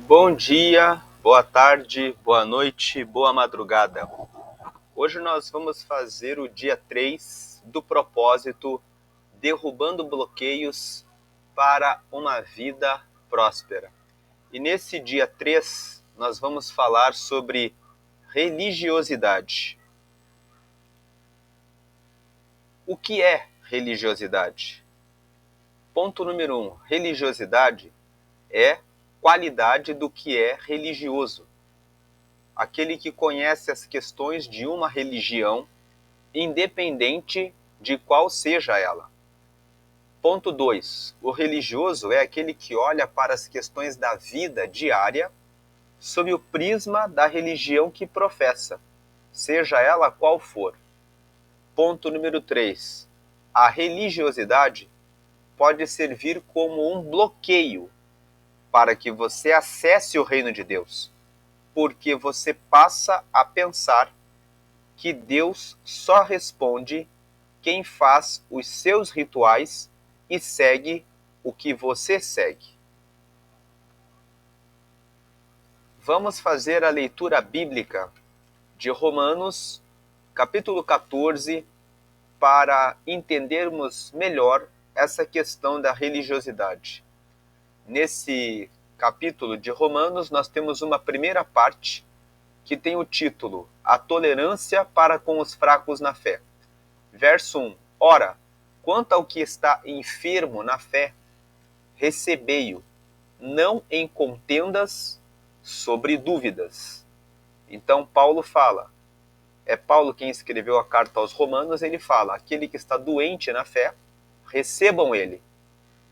Bom dia, boa tarde, boa noite, boa madrugada. Hoje nós vamos fazer o dia 3 do propósito Derrubando Bloqueios para uma Vida Próspera. E nesse dia 3 nós vamos falar sobre religiosidade. O que é religiosidade? Ponto número 1. Religiosidade é qualidade do que é religioso. Aquele que conhece as questões de uma religião, independente de qual seja ela. Ponto 2. O religioso é aquele que olha para as questões da vida diária sob o prisma da religião que professa, seja ela qual for. Ponto número 3. A religiosidade pode servir como um bloqueio para que você acesse o reino de Deus, porque você passa a pensar que Deus só responde quem faz os seus rituais e segue o que você segue. Vamos fazer a leitura bíblica de Romanos, capítulo 14, para entendermos melhor essa questão da religiosidade. Nesse capítulo de Romanos, nós temos uma primeira parte que tem o título A Tolerância para com os Fracos na Fé. Verso 1. Ora, quanto ao que está enfermo na fé, recebei-o, não em contendas sobre dúvidas. Então Paulo fala, é Paulo quem escreveu a carta aos Romanos, ele fala, aquele que está doente na fé, recebam ele,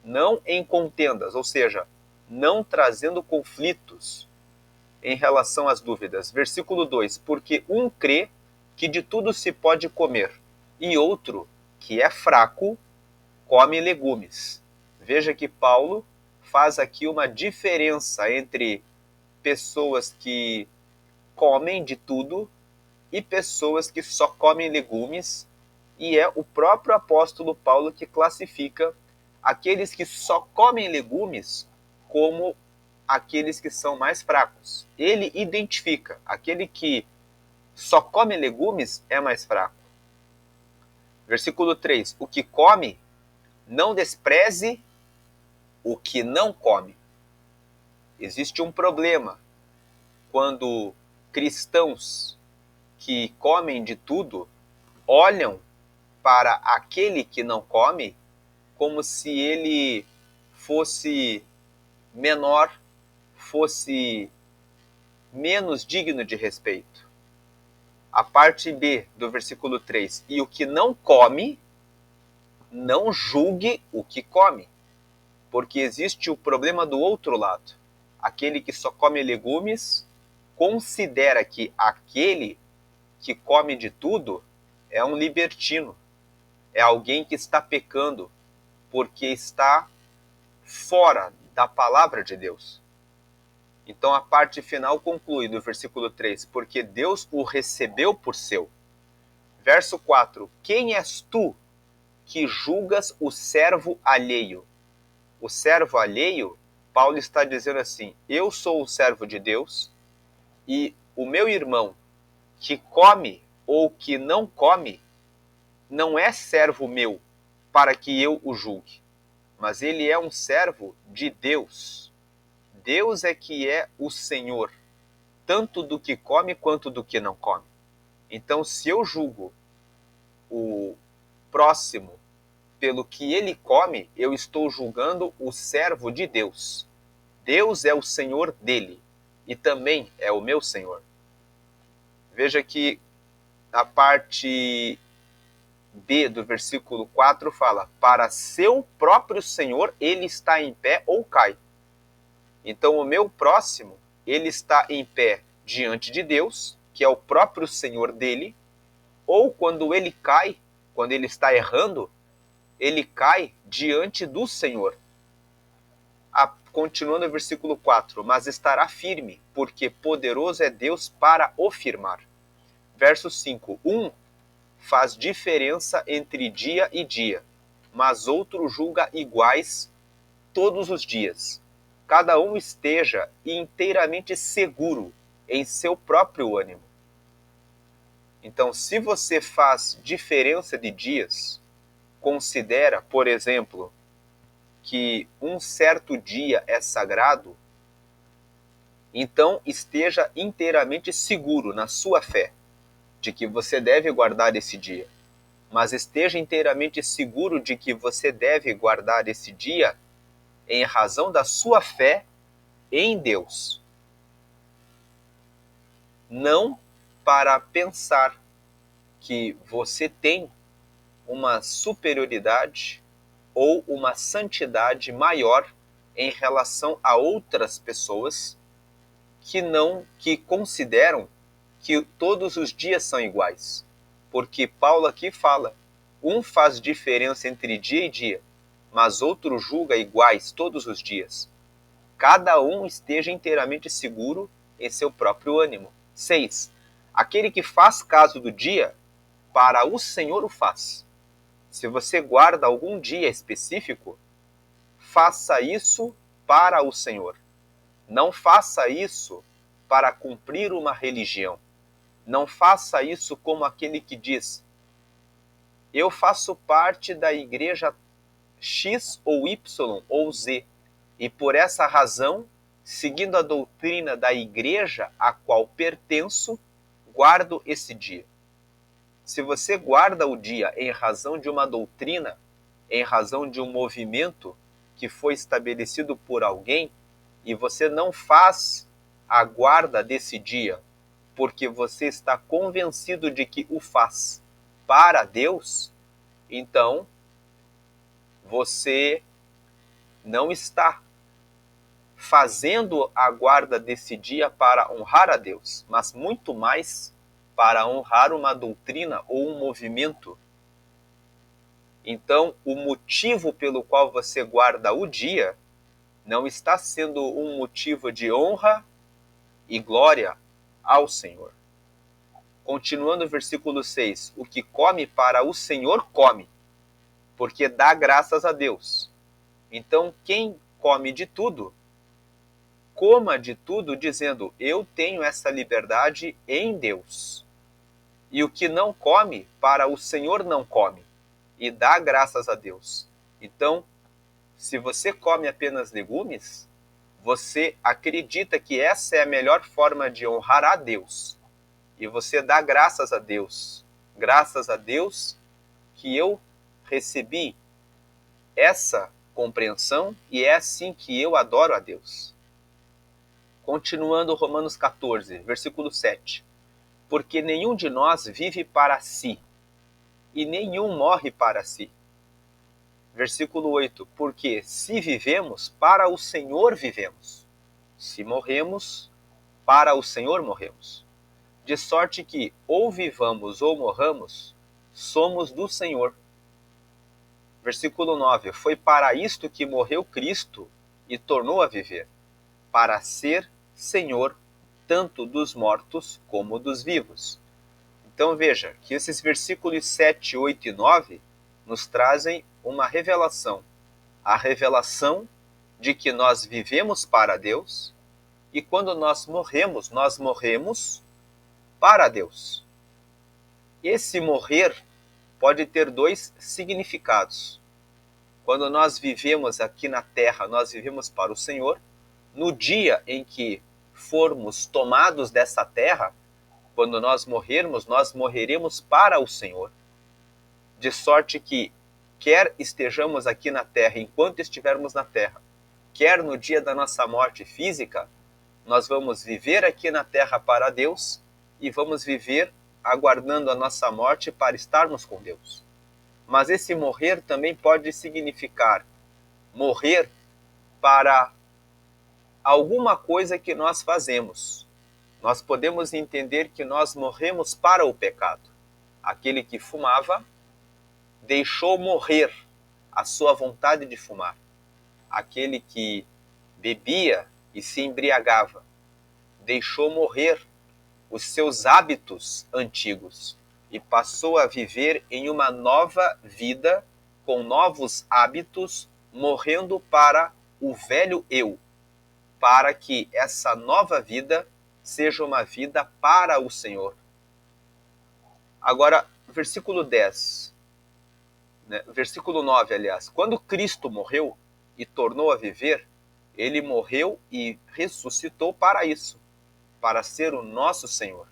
não em contendas, ou seja, não trazendo conflitos em relação às dúvidas. Versículo 2, porque um crê que de tudo se pode comer, e outro, que é fraco, come legumes. Veja que Paulo faz aqui uma diferença entre pessoas que comem de tudo e pessoas que só comem legumes, e é o próprio apóstolo Paulo que classifica aqueles que só comem legumes como aqueles que são mais fracos. Ele identifica aquele que só come legumes é mais fraco. Versículo 3. O que come, não despreze o que não come. Existe um problema quando cristãos que comem de tudo olham para aquele que não come como se ele fosse menor, fosse menos digno de respeito. A parte B do versículo 3. E o que não come, não julgue o que come, porque existe o problema do outro lado. Aquele que só come legumes considera que aquele que come de tudo é um libertino, é alguém que está pecando, porque está fora da palavra de Deus. Então a parte final conclui no versículo 3, porque Deus o recebeu por seu. Verso 4, quem és tu que julgas o servo alheio? O servo alheio, Paulo está dizendo assim, eu sou o servo de Deus e o meu irmão que come ou que não come, não é servo meu para que eu o julgue, mas ele é um servo de Deus. Deus é que é o Senhor, tanto do que come quanto do que não come. Então, se eu julgo o próximo pelo que ele come, eu estou julgando o servo de Deus. Deus é o Senhor dele e também é o meu Senhor. Veja que a parte B do versículo 4 fala, para seu próprio Senhor ele está em pé ou cai. Então o meu próximo, ele está em pé diante de Deus, que é o próprio Senhor dele, ou quando ele cai, quando ele está errando, ele cai diante do Senhor. Continuando o versículo 4, mas estará firme, porque poderoso é Deus para o firmar. Verso 5, faz diferença entre dia e dia, mas outro julga iguais todos os dias. cada um esteja inteiramente seguro em seu próprio ânimo. Então, se você faz diferença de dias, considera, por exemplo, que um certo dia é sagrado, então esteja inteiramente seguro na sua fé de que você deve guardar esse dia. Mas esteja inteiramente seguro de que você deve guardar esse dia em razão da sua fé em Deus. Não para pensar que você tem uma superioridade ou uma santidade maior em relação a outras pessoas que consideram que todos os dias são iguais. Porque Paulo aqui fala, um faz diferença entre dia e dia, mas outro julga iguais todos os dias. Cada um esteja inteiramente seguro em seu próprio ânimo. 6. Aquele que faz caso do dia, para o Senhor o faz. Se você guarda algum dia específico, faça isso para o Senhor. Não faça isso para cumprir uma religião. Não faça isso como aquele que diz: eu faço parte da igreja X ou Y ou Z, e por essa razão, seguindo a doutrina da igreja a qual pertenço, guardo esse dia. Se você guarda o dia em razão de uma doutrina, em razão de um movimento que foi estabelecido por alguém, e você não faz a guarda desse dia porque você está convencido de que o faz para Deus, então você não está fazendo a guarda desse dia para honrar a Deus, mas muito mais para honrar uma doutrina ou um movimento. Então, o motivo pelo qual você guarda o dia não está sendo um motivo de honra e glória ao Senhor. Continuando o versículo 6, o que come para o Senhor come, porque dá graças a Deus. Então, quem come de tudo, coma de tudo, dizendo, eu tenho essa liberdade em Deus. E o que não come, para o Senhor não come, e dá graças a Deus. Então, se você come apenas legumes, você acredita que essa é a melhor forma de honrar a Deus. E você dá graças a Deus. Graças a Deus que eu recebi essa compreensão e é assim que eu adoro a Deus. Continuando Romanos 14, versículo 7. Porque nenhum de nós vive para si, e nenhum morre para si. Versículo 8. Porque se vivemos, para o Senhor vivemos. Se morremos, para o Senhor morremos. De sorte que, ou vivamos ou morramos, somos do Senhor. Versículo 9. Foi para isto que morreu Cristo e tornou a viver, para ser Senhor tanto dos mortos como dos vivos. Então veja que esses versículos 7, 8 e 9 nos trazem uma revelação. A revelação de que nós vivemos para Deus e quando nós morremos para Deus. Esse morrer pode ter dois significados. Quando nós vivemos aqui na terra, nós vivemos para o Senhor. No dia em que formos tomados dessa terra, quando nós morreremos para o Senhor. De sorte que, quer estejamos aqui na terra, enquanto estivermos na terra, quer no dia da nossa morte física, nós vamos viver aqui na terra para Deus e vamos viver aguardando a nossa morte para estarmos com Deus. Mas esse morrer também pode significar morrer para alguma coisa que nós fazemos. Nós podemos entender que nós morremos para o pecado. Aquele que fumava deixou morrer a sua vontade de fumar. Aquele que bebia e se embriagava deixou morrer os seus hábitos antigos e passou a viver em uma nova vida, com novos hábitos, morrendo para o velho eu. para que essa nova vida seja uma vida para o Senhor. Agora, versículo 10, né? Versículo 9, aliás. Quando Cristo morreu e tornou a viver, ele morreu e ressuscitou para isso, para ser o nosso Senhor.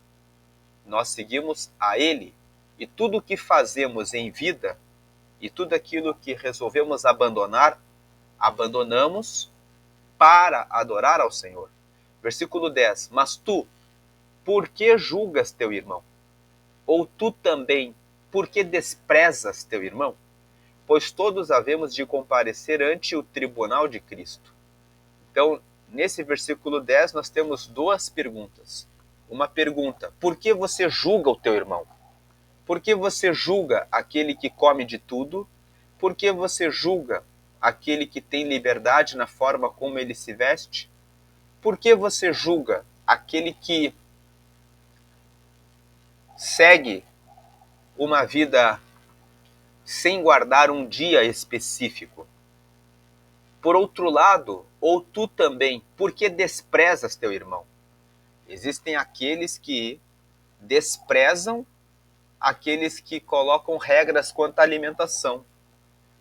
Nós seguimos a Ele, e tudo o que fazemos em vida e tudo aquilo que resolvemos abandonar, abandonamos para adorar ao Senhor. Versículo 10. Mas tu, por que julgas teu irmão? Ou tu também, por que desprezas teu irmão? Pois todos havemos de comparecer ante o tribunal de Cristo. Então, nesse versículo 10, nós temos duas perguntas. Uma pergunta: por que você julga o teu irmão? Por que você julga aquele que come de tudo? Por que você julga aquele que tem liberdade na forma como ele se veste? Por que você julga aquele que segue uma vida sem guardar um dia específico? Por outro lado, ou tu também, por que desprezas teu irmão? Existem aqueles que desprezam aqueles que colocam regras quanto à alimentação.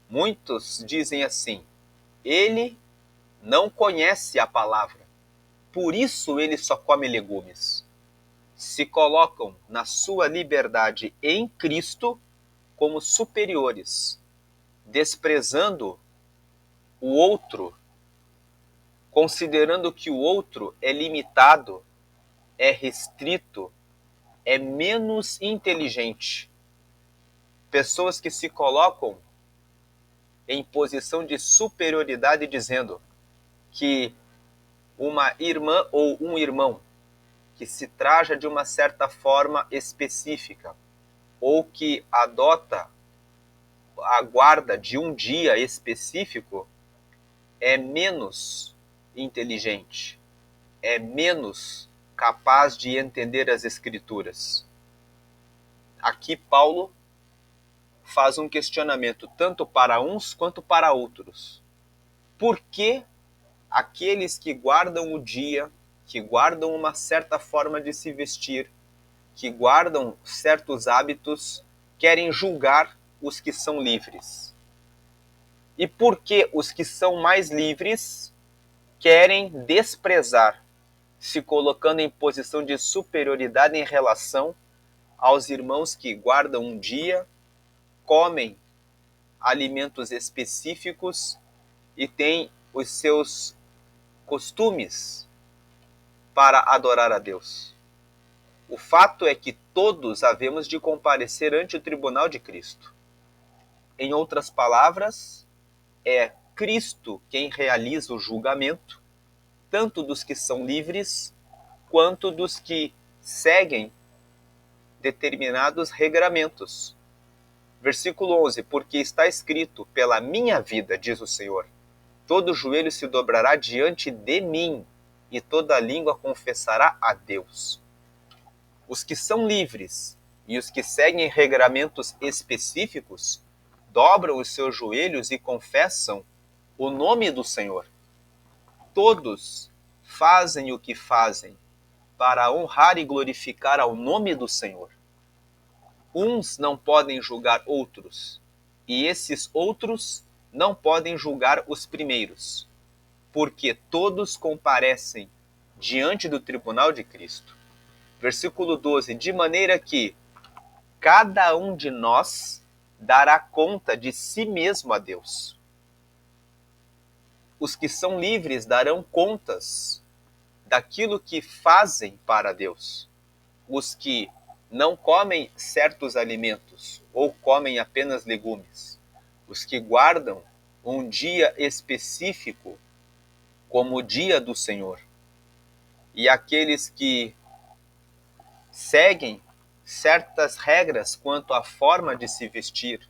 Muitos dizem assim: ele não conhece a palavra, por isso ele só come legumes. Se colocam na sua liberdade em Cristo como superiores, desprezando o outro, considerando que o outro é limitado, é restrito, é menos inteligente. Pessoas que se colocam em posição de superioridade, dizendo que uma irmã ou um irmão que se traja de uma certa forma específica ou que adota a guarda de um dia específico é menos inteligente, é menos capaz de entender as Escrituras. Aqui Paulo faz um questionamento tanto para uns quanto para outros. Por que aqueles que guardam o dia, que guardam uma certa forma de se vestir, que guardam certos hábitos, querem julgar os que são livres? E por que os que são mais livres querem desprezar, se colocando em posição de superioridade em relação aos irmãos que guardam um dia, comem alimentos específicos e têm os seus costumes para adorar a Deus? O fato é que todos havemos de comparecer ante o tribunal de Cristo. Em outras palavras, é Cristo quem realiza o julgamento, tanto dos que são livres, quanto dos que seguem determinados regramentos. Versículo 11, porque está escrito: pela minha vida, diz o Senhor, todo joelho se dobrará diante de mim, e toda língua confessará a Deus. Os que são livres e os que seguem regramentos específicos dobram os seus joelhos e confessam o nome do Senhor. Todos fazem o que fazem para honrar e glorificar ao nome do Senhor. Uns não podem julgar outros, e esses outros não podem julgar os primeiros, porque todos comparecem diante do tribunal de Cristo. Versículo 12, de maneira que cada um de nós dará conta de si mesmo a Deus. Os que são livres darão contas daquilo que fazem para Deus. Os que não comem certos alimentos ou comem apenas legumes. Os que guardam um dia específico como o dia do Senhor. E aqueles que seguem certas regras quanto à forma de se vestir,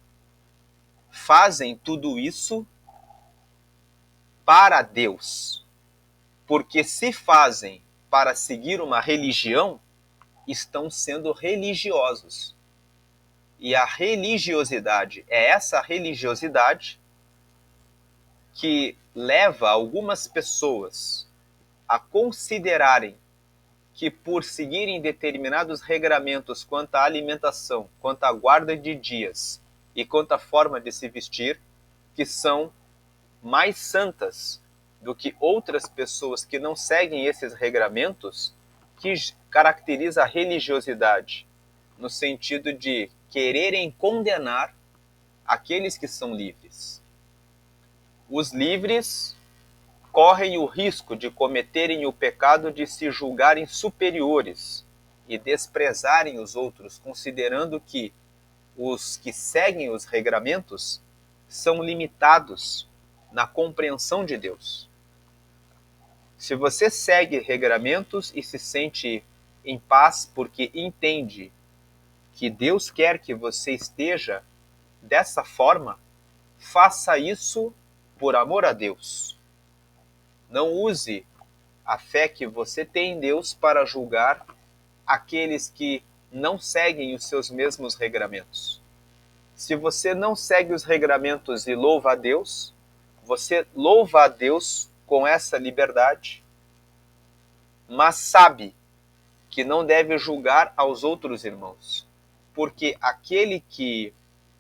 fazem tudo isso para Deus. Porque se fazem para seguir uma religião, estão sendo religiosos. E a religiosidade é essa religiosidade que leva algumas pessoas a considerarem que por seguirem determinados regramentos quanto à alimentação, quanto à guarda de dias e quanto à forma de se vestir, que são mais santas do que outras pessoas que não seguem esses regramentos, que caracteriza a religiosidade, no sentido de quererem condenar aqueles que são livres. Os livres correm o risco de cometerem o pecado de se julgarem superiores e desprezarem os outros, considerando que os que seguem os regramentos são limitados na compreensão de Deus. Se você segue regramentos e se sente em paz porque entende que Deus quer que você esteja dessa forma, faça isso por amor a Deus. Não use a fé que você tem em Deus para julgar aqueles que não seguem os seus mesmos regramentos. Se você não segue os regramentos e louva a Deus, você louva a Deus com essa liberdade, mas sabe que não deve julgar aos outros irmãos, porque aquele que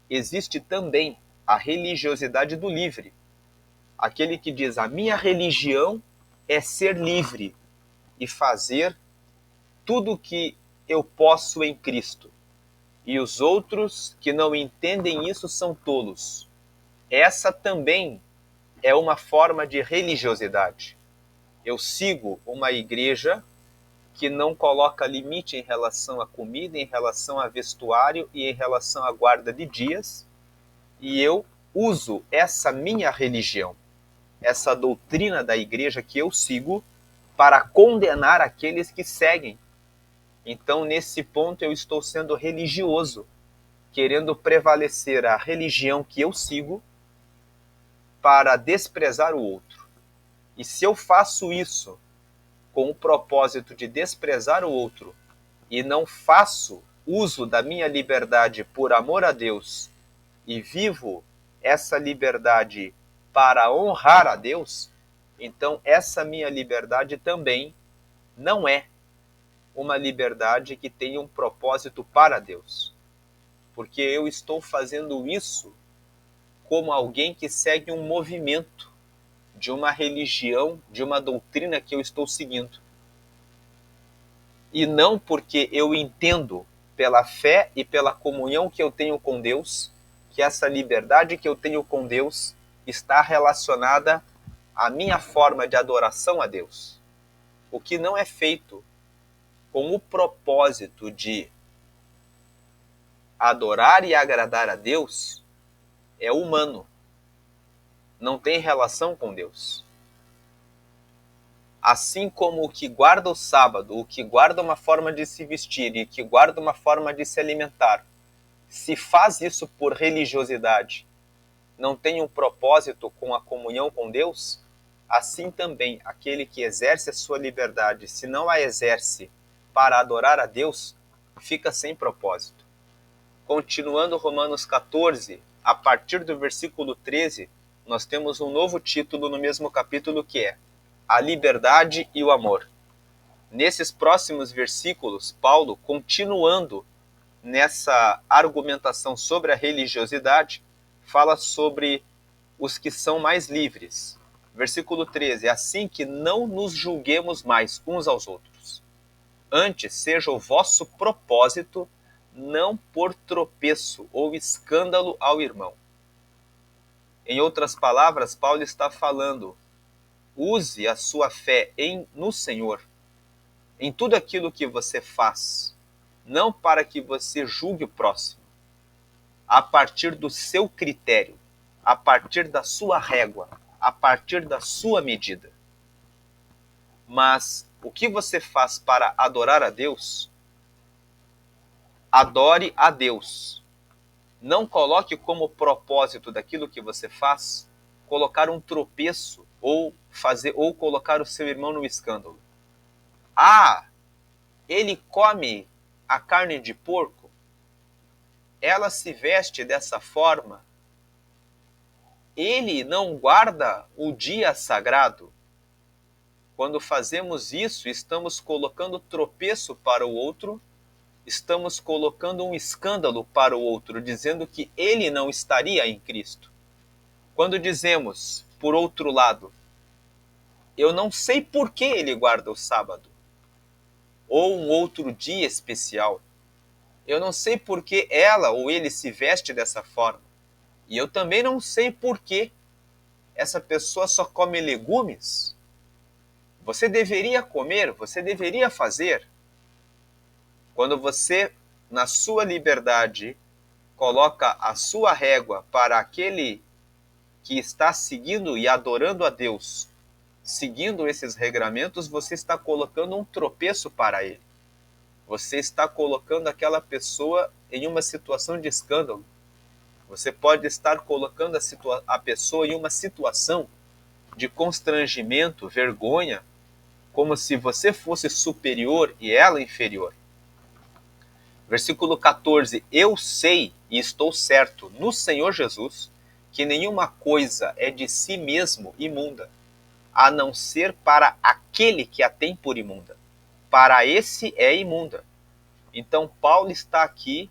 existe também a religiosidade do livre, aquele que diz: a minha religião é ser livre e fazer tudo o que eu posso em Cristo. E os outros que não entendem isso são tolos. Essa também é uma forma de religiosidade. Eu sigo uma igreja que não coloca limite em relação à comida, em relação a vestuário e em relação à guarda de dias, e eu uso essa minha religião, essa doutrina da igreja que eu sigo, para condenar aqueles que seguem. Então, nesse ponto, eu estou sendo religioso, querendo prevalecer a religião que eu sigo para desprezar o outro. E se eu faço isso com o propósito de desprezar o outro e não faço uso da minha liberdade por amor a Deus e vivo essa liberdade para honrar a Deus, então essa minha liberdade também não é uma liberdade que tenha um propósito para Deus. Porque eu estou fazendo isso como alguém que segue um movimento de uma religião, de uma doutrina que eu estou seguindo. E não porque eu entendo pela fé e pela comunhão que eu tenho com Deus, que essa liberdade que eu tenho com Deus está relacionada à minha forma de adoração a Deus. O que não é feito com o propósito de adorar e agradar a Deus é humano. Não tem relação com Deus. Assim como o que guarda o sábado, o que guarda uma forma de se vestir e que guarda uma forma de se alimentar, se faz isso por religiosidade, não tem um propósito com a comunhão com Deus, assim também aquele que exerce a sua liberdade, se não a exerce para adorar a Deus, fica sem propósito. Continuando Romanos 14, a partir do versículo 13, nós temos um novo título no mesmo capítulo que é a liberdade e o amor. Nesses próximos versículos, Paulo, continuando nessa argumentação sobre a religiosidade, fala sobre os que são mais livres. Versículo 13, assim que não nos julguemos mais uns aos outros. Antes seja o vosso propósito não por tropeço ou escândalo ao irmão. Em outras palavras, Paulo está falando: use a sua fé no Senhor, em tudo aquilo que você faz, não para que você julgue o próximo, a partir do seu critério, a partir da sua régua, a partir da sua medida. Mas o que você faz para adorar a Deus, adore a Deus. Não coloque como propósito daquilo que você faz colocar um tropeço ou colocar o seu irmão no escândalo. Ah, ele come a carne de porco, ela se veste dessa forma, ele não guarda o dia sagrado. Quando fazemos isso, estamos colocando tropeço para o outro, estamos colocando um escândalo para o outro, dizendo que ele não estaria em Cristo. Quando dizemos, por outro lado, eu não sei por que ele guarda o sábado, ou um outro dia especial, eu não sei por que ela ou ele se veste dessa forma, e eu também não sei por que essa pessoa só come legumes. Você deveria comer, você deveria fazer. Quando você, na sua liberdade, coloca a sua régua para aquele que está seguindo e adorando a Deus, seguindo esses regramentos, você está colocando um tropeço para ele. Você está colocando aquela pessoa em uma situação de escândalo. Você pode estar colocando a pessoa em uma situação de constrangimento, vergonha, como se você fosse superior e ela inferior. Versículo 14: Eu sei e estou certo no Senhor Jesus que nenhuma coisa é de si mesmo imunda, a não ser para aquele que a tem por imunda. Para esse é imunda. Então Paulo está aqui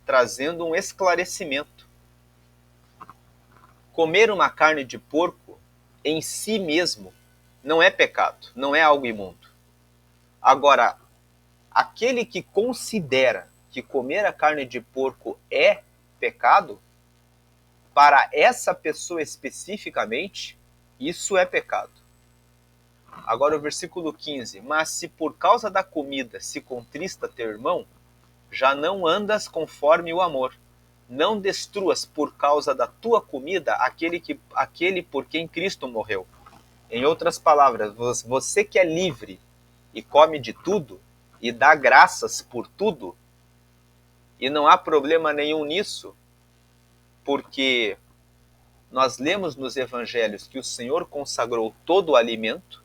trazendo um esclarecimento. Comer uma carne de porco em si mesmo não é pecado, não é algo imundo. Agora, aquele que considera que comer a carne de porco é pecado, para essa pessoa especificamente, isso é pecado. Agora o versículo 15: Mas se por causa da comida se contrista teu irmão, já não andas conforme o amor. Não destruas por causa da tua comida aquele por quem Cristo morreu. Em outras palavras, você que é livre e come de tudo e dá graças por tudo, e não há problema nenhum nisso, porque nós lemos nos evangelhos que o Senhor consagrou todo o alimento.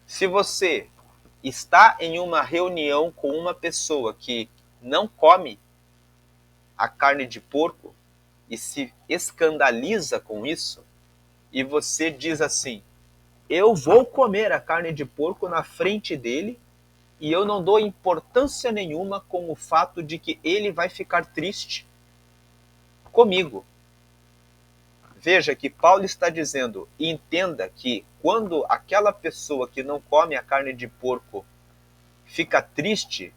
Se você está em uma reunião com uma pessoa que não come a carne de porco e se escandaliza com isso, e você diz assim: eu vou comer a carne de porco na frente dele e eu não dou importância nenhuma com o fato de que ele vai ficar triste comigo. Veja que Paulo está dizendo, e entenda que quando aquela pessoa que não come a carne de porco fica triste,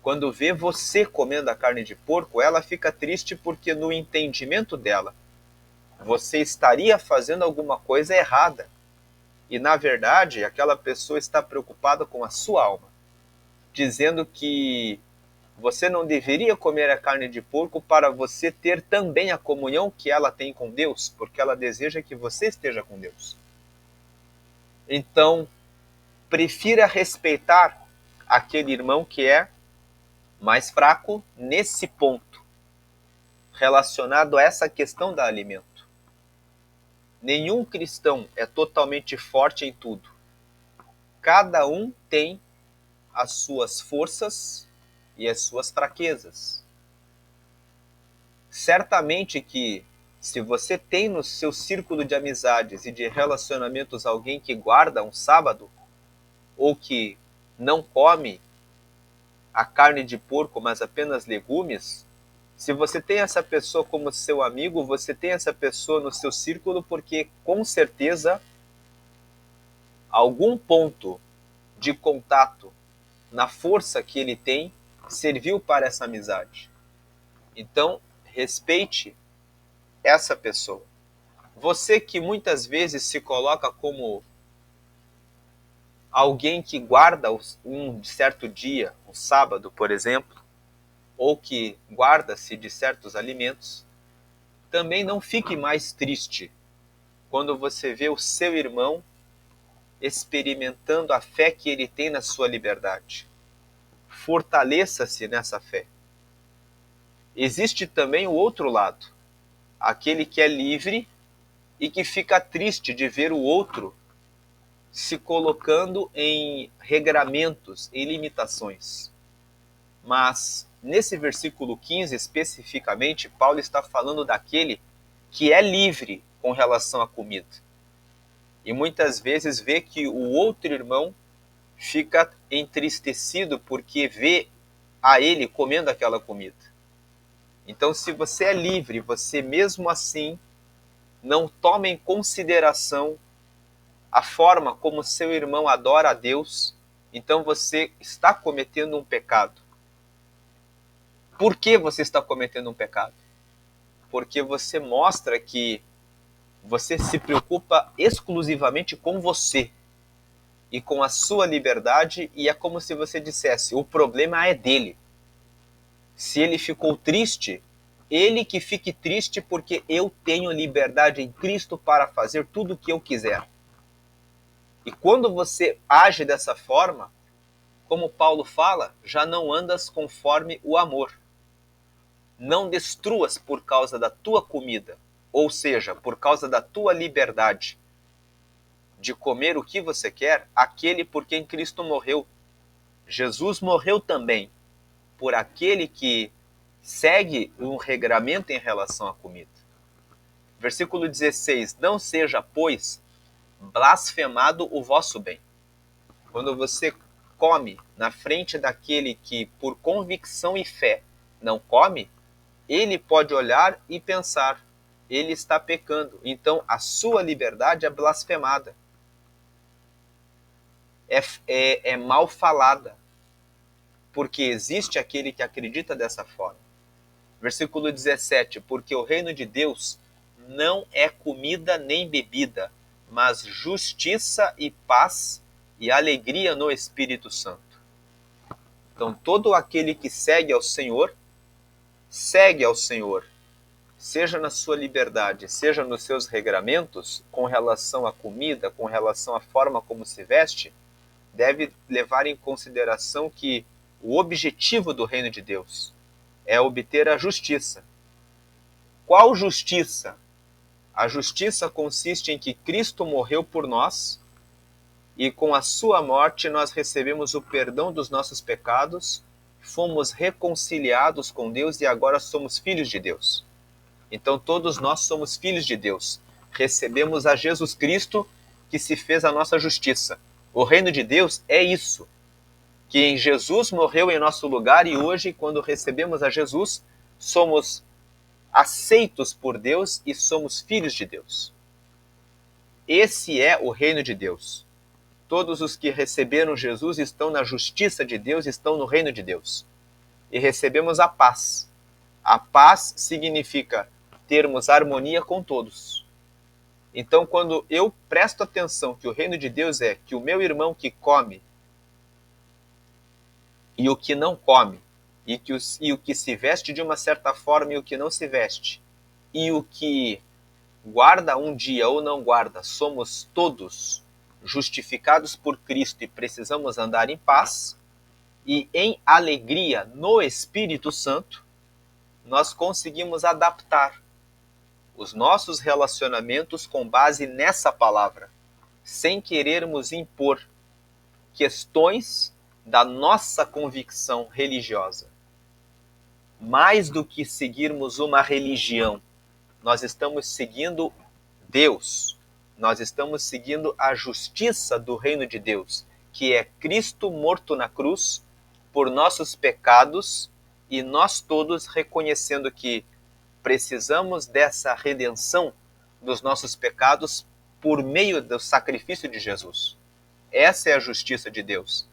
quando vê você comendo a carne de porco, ela fica triste porque no entendimento dela, você estaria fazendo alguma coisa errada. E na verdade, aquela pessoa está preocupada com a sua alma, dizendo que você não deveria comer a carne de porco para você ter também a comunhão que ela tem com Deus, porque ela deseja que você esteja com Deus. Então, prefira respeitar aquele irmão que é mais fraco nesse ponto, relacionado a essa questão da alimento. Nenhum cristão é totalmente forte em tudo. Cada um tem as suas forças e as suas fraquezas. Certamente que se você tem no seu círculo de amizades e de relacionamentos alguém que guarda um sábado ou que não come a carne de porco, mas apenas legumes, se você tem essa pessoa como seu amigo, você tem essa pessoa no seu círculo porque com certeza algum ponto de contato na força que ele tem serviu para essa amizade. Então, respeite essa pessoa. Você que muitas vezes se coloca como alguém que guarda um certo dia, um sábado, por exemplo, ou que guarda-se de certos alimentos, também não fique mais triste quando você vê o seu irmão experimentando a fé que ele tem na sua liberdade. Fortaleça-se nessa fé. Existe também o outro lado, aquele que é livre e que fica triste de ver o outro se colocando em regramentos, em limitações. Mas, nesse versículo 15 especificamente, Paulo está falando daquele que é livre com relação à comida. e muitas vezes vê que o outro irmão fica entristecido porque vê a ele comendo aquela comida. Então, se você é livre, você mesmo assim não toma em consideração a forma como seu irmão adora a Deus, então você está cometendo um pecado. Por que você está cometendo um pecado? Porque você mostra que você se preocupa exclusivamente com você e com a sua liberdade, e é como se você dissesse: o problema é dele. Se ele ficou triste, ele que fique triste, porque eu tenho liberdade em Cristo para fazer tudo o que eu quiser. E quando você age dessa forma, como Paulo fala, já não andas conforme o amor. Não destruas por causa da tua comida, ou seja, por causa da tua liberdade de comer o que você quer, aquele por quem Cristo morreu. Jesus morreu também por aquele que segue um regramento em relação à comida. Versículo 16: não seja, pois, blasfemado o vosso bem. Quando você come na frente daquele que, por convicção e fé, não come, ele pode olhar e pensar: ele está pecando, então a sua liberdade é blasfemada, é mal falada, porque existe aquele que acredita dessa forma. Versículo 17: porque o reino de Deus não é comida nem bebida, mas justiça e paz e alegria no Espírito Santo. Então, todo aquele que segue ao Senhor, seja na sua liberdade, seja nos seus regramentos, com relação à comida, com relação à forma como se veste, deve levar em consideração que o objetivo do reino de Deus é obter a justiça. Qual justiça? A justiça consiste em que Cristo morreu por nós e com a sua morte nós recebemos o perdão dos nossos pecados, fomos reconciliados com Deus e agora somos filhos de Deus. Então todos nós somos filhos de Deus. Recebemos a Jesus Cristo, que se fez a nossa justiça. O reino de Deus é isso, que em Jesus morreu em nosso lugar, e hoje, quando recebemos a Jesus, somos aceitos por Deus e somos filhos de Deus. Esse é o reino de Deus. Todos os que receberam Jesus estão na justiça de Deus, estão no reino de Deus. E recebemos a paz. A paz significa termos harmonia com todos. Então, quando eu presto atenção que o reino de Deus é que o meu irmão que come e o que não come, e o que se veste de uma certa forma e o que não se veste, e o que guarda um dia ou não guarda, somos todos justificados por Cristo e precisamos andar em paz e em alegria no Espírito Santo, nós conseguimos adaptar os nossos relacionamentos com base nessa palavra, sem querermos impor questões da nossa convicção religiosa. Mais do que seguirmos uma religião, nós estamos seguindo Deus. Nós estamos seguindo a justiça do reino de Deus, que é Cristo morto na cruz por nossos pecados, e nós todos reconhecendo que precisamos dessa redenção dos nossos pecados por meio do sacrifício de Jesus. Essa é a justiça de Deus.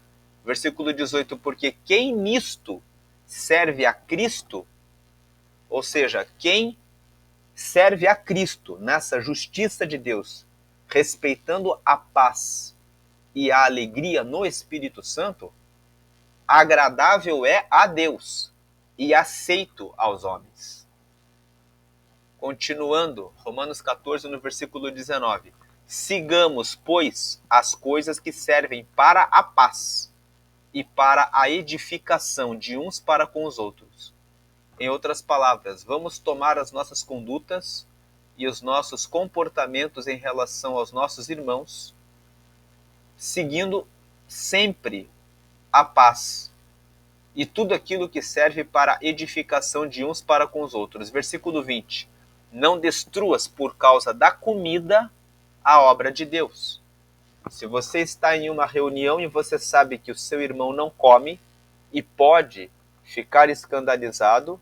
Versículo 18: porque quem nisto serve a Cristo, ou seja, quem serve a Cristo nessa justiça de Deus, respeitando a paz e a alegria no Espírito Santo, agradável é a Deus e aceito aos homens. Continuando, Romanos 14, no versículo 19. Sigamos, pois, as coisas que servem para a paz e para a edificação de uns para com os outros. Em outras palavras, vamos tomar as nossas condutas e os nossos comportamentos em relação aos nossos irmãos, seguindo sempre a paz e tudo aquilo que serve para a edificação de uns para com os outros. Versículo 20. Não destruas por causa da comida a obra de Deus. Se você está em uma reunião e você sabe que o seu irmão não come e pode ficar escandalizado,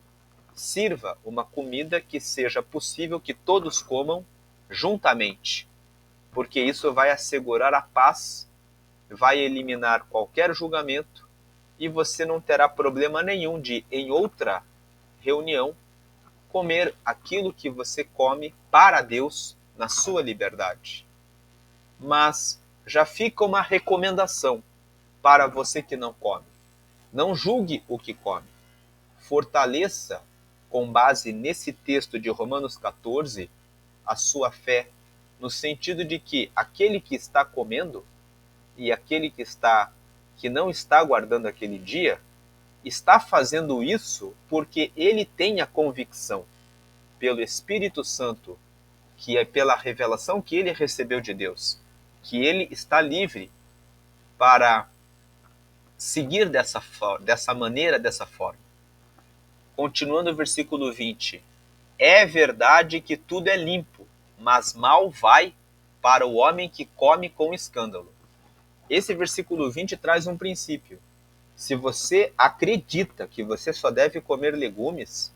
sirva uma comida que seja possível que todos comam juntamente, porque isso vai assegurar a paz, vai eliminar qualquer julgamento e você não terá problema nenhum de, em outra reunião, comer aquilo que você come para Deus na sua liberdade. Mas já fica uma recomendação para você que não come. Não julgue o que come. Fortaleça, com base nesse texto de Romanos 14, a sua fé, no sentido de que aquele que está comendo e aquele que não está guardando aquele dia, está fazendo isso porque ele tem a convicção, pelo Espírito Santo, que é pela revelação que ele recebeu de Deus, que ele está livre para seguir dessa maneira, dessa forma. Continuando o versículo 20. É verdade que tudo é limpo, mas mal vai para o homem que come com escândalo. Esse versículo 20 traz um princípio. Se você acredita que você só deve comer legumes,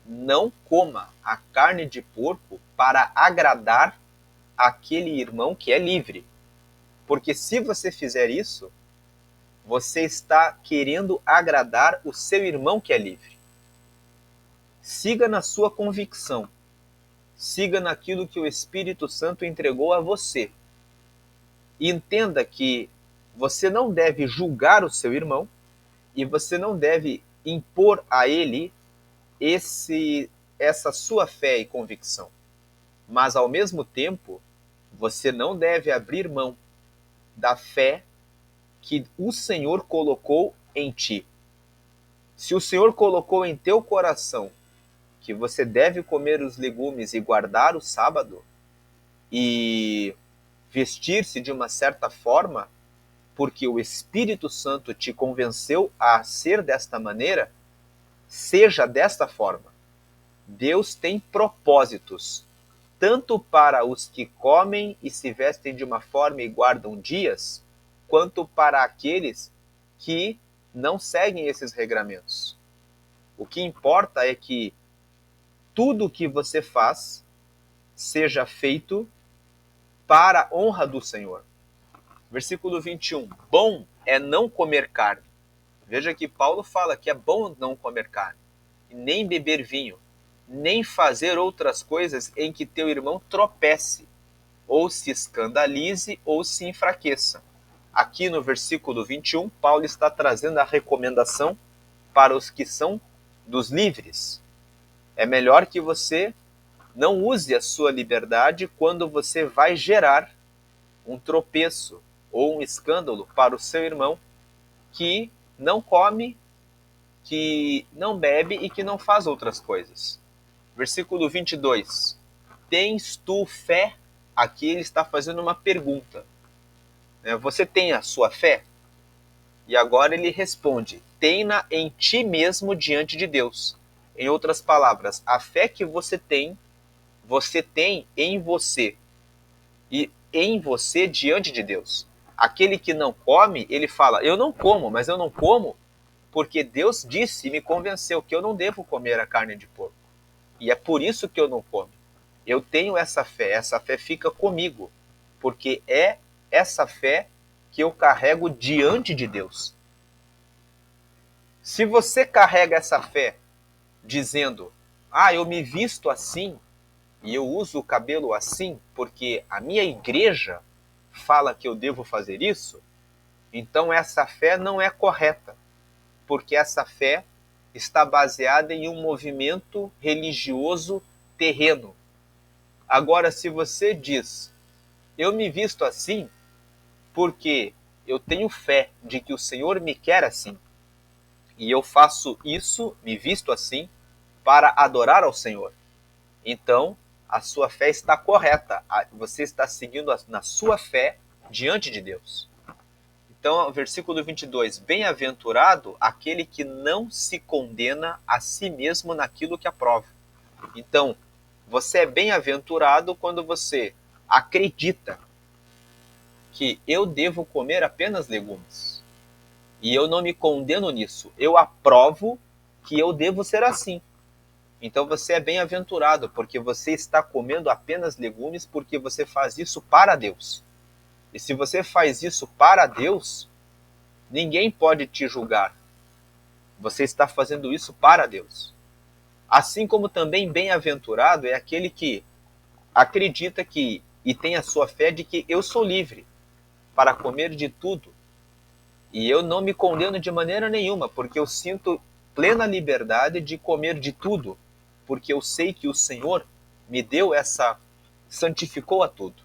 não coma a carne de porco para agradar aquele irmão que é livre. Porque se você fizer isso, você está querendo agradar o seu irmão que é livre. Siga na sua convicção. Siga naquilo que o Espírito Santo entregou a você. E entenda que você não deve julgar o seu irmão e você não deve impor a ele essa sua fé e convicção. Mas, ao mesmo tempo, você não deve abrir mão da fé que o Senhor colocou em ti. Se o Senhor colocou em teu coração que você deve comer os legumes e guardar o sábado e vestir-se de uma certa forma, porque o Espírito Santo te convenceu a ser desta maneira, seja desta forma. Deus tem propósitos, tanto para os que comem e se vestem de uma forma e guardam dias, quanto para aqueles que não seguem esses regramentos. O que importa é que tudo o que você faz seja feito para a honra do Senhor. Versículo 21. Bom é não comer carne. Veja que Paulo fala que é bom não comer carne, nem beber vinho, nem fazer outras coisas em que teu irmão tropece, ou se escandalize, ou se enfraqueça. Aqui no versículo 21, Paulo está trazendo a recomendação para os que são dos livres. É melhor que você não use a sua liberdade quando você vai gerar um tropeço ou um escândalo para o seu irmão que não come, que não bebe e que não faz outras coisas. Versículo 22. Tens tu fé? Aqui ele está fazendo uma pergunta. Você tem a sua fé? E agora ele responde: tem-na em ti mesmo diante de Deus. Em outras palavras, a fé que você tem em você. E em você diante de Deus. Aquele que não come, ele fala: eu não como, mas eu não como porque Deus disse e me convenceu que eu não devo comer a carne de porco. E é por isso que eu não como. Eu tenho essa fé fica comigo, porque é essa fé que eu carrego diante de Deus. Se você carrega essa fé dizendo: eu me visto assim e eu uso o cabelo assim porque a minha igreja fala que eu devo fazer isso, então essa fé não é correta, porque essa fé está baseada em um movimento religioso terreno. Agora, se você diz: eu me visto assim porque eu tenho fé de que o Senhor me quer assim, e eu faço isso, me visto assim, para adorar ao Senhor, então a sua fé está correta, você está seguindo na sua fé diante de Deus. Então, versículo 22, bem-aventurado aquele que não se condena a si mesmo naquilo que aprova. Então, você é bem-aventurado quando você acredita que eu devo comer apenas legumes. E eu não me condeno nisso. Eu aprovo que eu devo ser assim. Então você é bem-aventurado, porque você está comendo apenas legumes porque você faz isso para Deus. E se você faz isso para Deus, ninguém pode te julgar. Você está fazendo isso para Deus. Assim como também bem-aventurado é aquele que acredita que e tem a sua fé de que eu sou livre para comer de tudo. E eu não me condeno de maneira nenhuma, porque eu sinto plena liberdade de comer de tudo, porque eu sei que o Senhor me deu santificou a tudo.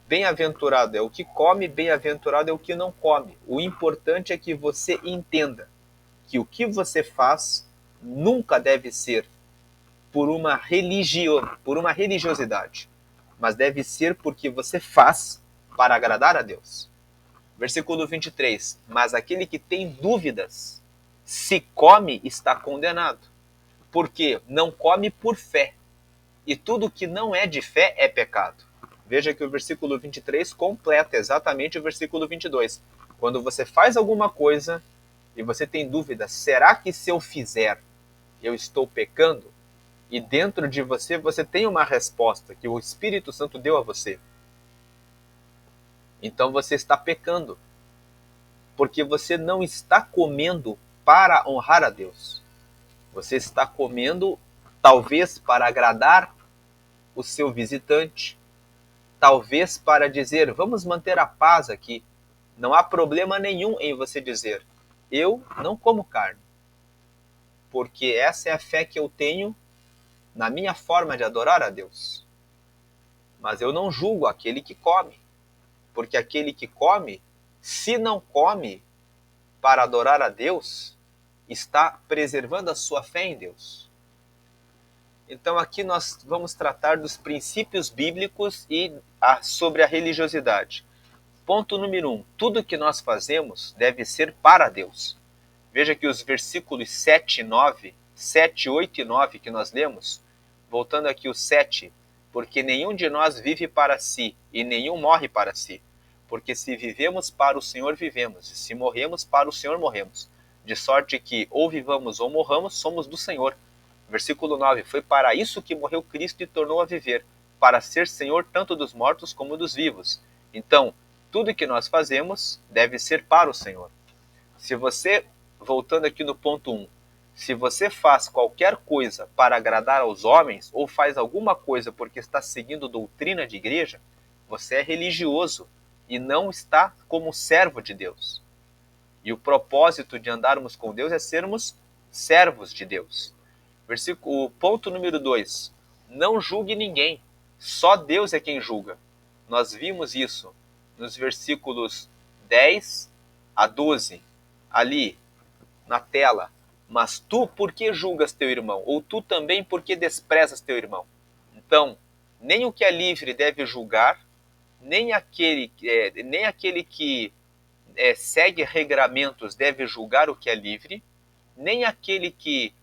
Bem-aventurado é o que come, bem-aventurado é o que não come. O importante é que você entenda que o que você faz nunca deve ser por uma religiosidade, mas deve ser porque você faz para agradar a Deus. Versículo 23. Mas aquele que tem dúvidas, se come, está condenado. Porque não come por fé. E tudo que não é de fé é pecado. Veja que o versículo 23 completa exatamente o versículo 22. Quando você faz alguma coisa e você tem dúvida, será que se eu fizer, eu estou pecando? E dentro de você, você tem uma resposta que o Espírito Santo deu a você. Então você está pecando. Porque você não está comendo para honrar a Deus. Você está comendo, talvez, para agradar o seu visitante, talvez para dizer, vamos manter a paz aqui. Não há problema nenhum em você dizer, eu não como carne, porque essa é a fé que eu tenho na minha forma de adorar a Deus. Mas eu não julgo aquele que come, porque aquele que come, se não come para adorar a Deus, está preservando a sua fé em Deus. Então aqui nós vamos tratar dos princípios bíblicos e sobre a religiosidade. Ponto número 1. Tudo que nós fazemos deve ser para Deus. Veja que os versículos 7 e 9, 7, 8 e 9 que nós lemos, voltando aqui o 7, porque nenhum de nós vive para si e nenhum morre para si. Porque se vivemos para o Senhor vivemos, e se morremos para o Senhor morremos. De sorte que ou vivamos ou morramos, somos do Senhor. Versículo 9, foi para isso que morreu Cristo e tornou a viver, para ser Senhor tanto dos mortos como dos vivos. Então, tudo que nós fazemos deve ser para o Senhor. Se você, voltando aqui no ponto 1, se você faz qualquer coisa para agradar aos homens, ou faz alguma coisa porque está seguindo doutrina de igreja, você é religioso e não está como servo de Deus. E o propósito de andarmos com Deus é sermos servos de Deus. O ponto número 2. Não julgue ninguém. Só Deus é quem julga. Nós vimos isso nos versículos 10 a 12, ali na tela. Mas tu, por que julgas teu irmão? Ou tu também, por que desprezas teu irmão? Então, nem o que é livre deve julgar, nem aquele que segue regramentos deve julgar o que é livre, nem aquele que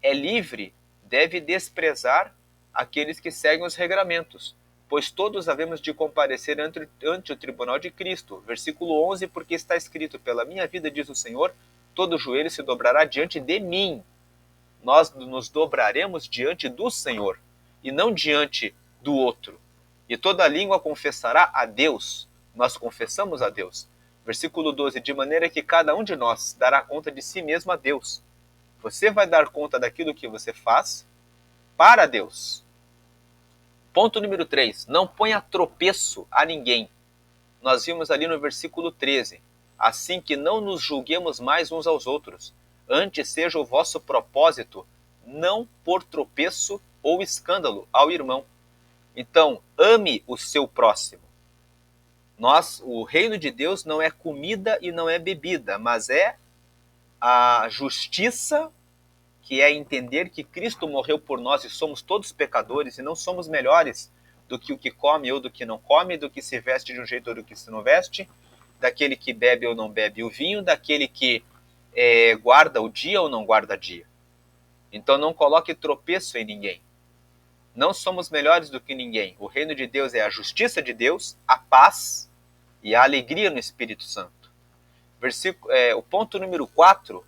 é livre deve desprezar aqueles que seguem os regramentos, pois todos havemos de comparecer ante o tribunal de Cristo. Versículo 11, porque está escrito, pela minha vida, diz o Senhor, todo joelho se dobrará diante de mim. Nós nos dobraremos diante do Senhor, e não diante do outro. E toda língua confessará a Deus. Nós confessamos a Deus. Versículo 12, de maneira que cada um de nós dará conta de si mesmo a Deus. Você vai dar conta daquilo que você faz para Deus. Ponto número 3. Não ponha tropeço a ninguém. Nós vimos ali no versículo 13. Assim que não nos julguemos mais uns aos outros. Antes seja o vosso propósito não por tropeço ou escândalo ao irmão. Então, ame o seu próximo. O reino de Deus não é comida e não é bebida, mas é a justiça, que é entender que Cristo morreu por nós e somos todos pecadores e não somos melhores do que o que come ou do que não come, do que se veste de um jeito ou do que se não veste, daquele que bebe ou não bebe o vinho, daquele que guarda o dia ou não guarda o dia. Então não coloque tropeço em ninguém. Não somos melhores do que ninguém. O reino de Deus é a justiça de Deus, a paz e a alegria no Espírito Santo. O ponto número 4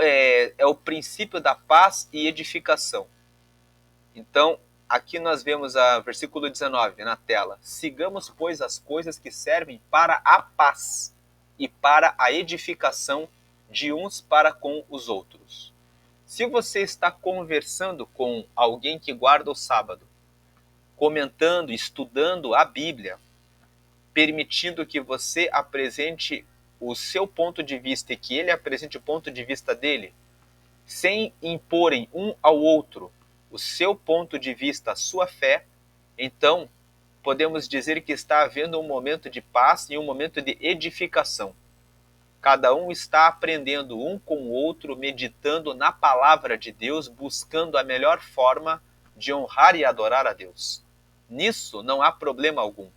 é o princípio da paz e edificação. Então, aqui nós vemos o versículo 19 na tela. Sigamos, pois, as coisas que servem para a paz e para a edificação de uns para com os outros. Se você está conversando com alguém que guarda o sábado, comentando, estudando a Bíblia, permitindo que você apresente o seu ponto de vista e que ele apresente o ponto de vista dele, sem imporem um ao outro o seu ponto de vista, a sua fé, então podemos dizer que está havendo um momento de paz e um momento de edificação. Cada um está aprendendo um com o outro, meditando na palavra de Deus, buscando a melhor forma de honrar e adorar a Deus. Nisso não há problema algum.